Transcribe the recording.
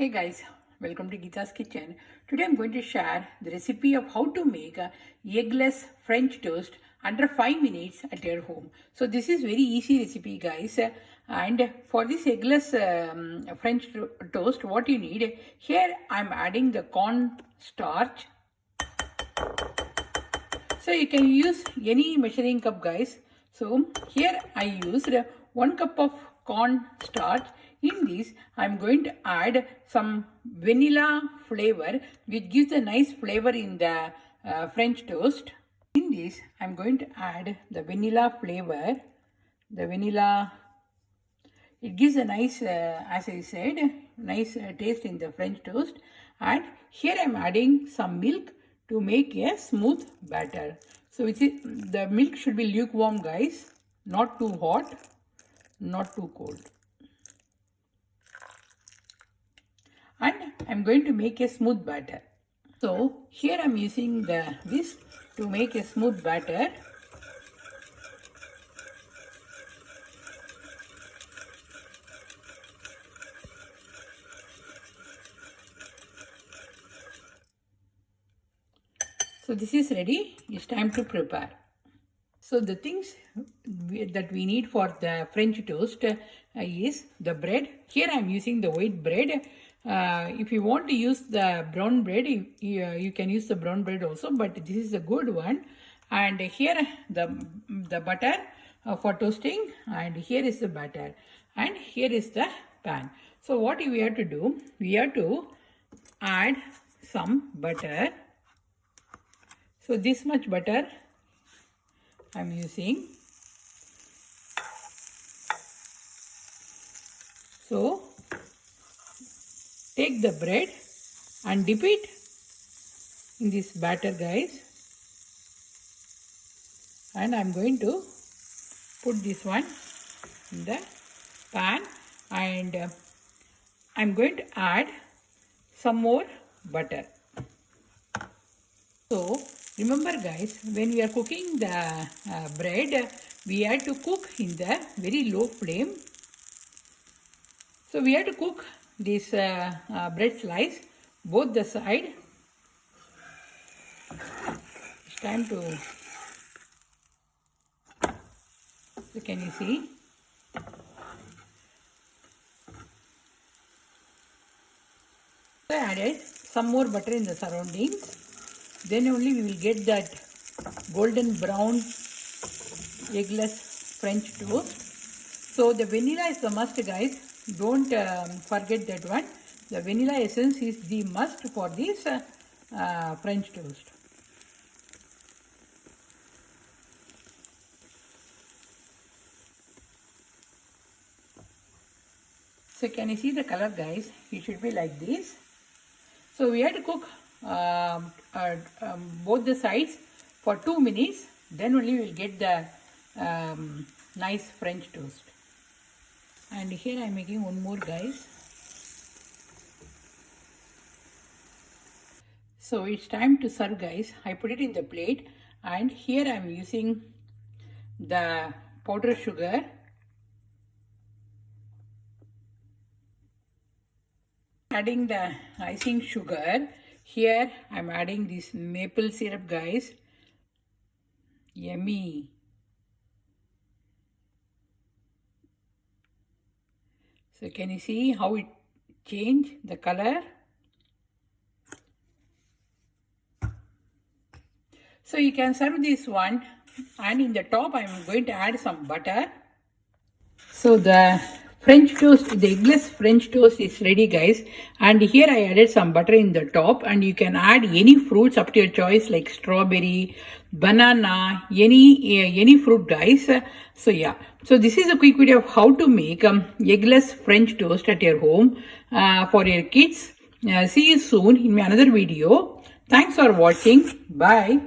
Hey guys, welcome to Geeta's Kitchen. Today I'm going to share the recipe of how to make a eggless French toast under 5 minutes at your home. So this is very easy recipe guys, and for this eggless French toast what you need, here I'm adding the corn starch. So you can use any measuring cup guys. So here I used 1 cup of corn starch. In this I am going to add some vanilla flavor which gives a nice flavor in the French toast. In this I am going to add the vanilla flavor. The vanilla, it gives a nice, as I said, nice taste in the French toast. And here I am adding some milk to make a smooth batter. So the milk should be lukewarm guys, not too hot, not too cold. And I'm going to make a smooth batter. So here I'm using the whisk to make a smooth batter. So this is ready. It's time to prepare. So the things that we need for the French toast is the bread. Here I am using the white bread. If you want to use the brown bread, you can use the brown bread also, but this is a good one. And here the butter for toasting, and here is the batter, and here is the pan. So what we have to do, we have to add some butter. So this much butter I'm using. So take the bread and dip it in this batter guys, and I'm going to put this one in the pan, and I'm going to add some more butter. So remember guys, when we are cooking the bread, we have to cook in the very low flame. So we have to cook this bread slice both the side. It's time to, so can you see? So I added some more butter in the surroundings. Then only we will get that golden brown eggless French toast. So the vanilla is the must guys. Don't forget that one. The vanilla essence is the must for this French toast. So can you see the color guys? It should be like this. So we have to cook both the sides for 2 minutes, then only we will get the nice French toast. And here I am making one more guys. So it's time to serve guys. I put it in the plate, and here I am using the powdered sugar. Adding the icing sugar. Here I am adding this maple syrup guys. Yummy. So can you see how it changed the color? So you can serve this one, and in the top I am going to add some butter. So the French toast, the eggless French toast is ready guys, and here I added some butter in the top, and you can add any fruits up to your choice like strawberry, banana, any fruit guys. So yeah, so this is a quick video of how to make eggless French toast at your home for your kids. See you soon in another video. Thanks for watching. Bye.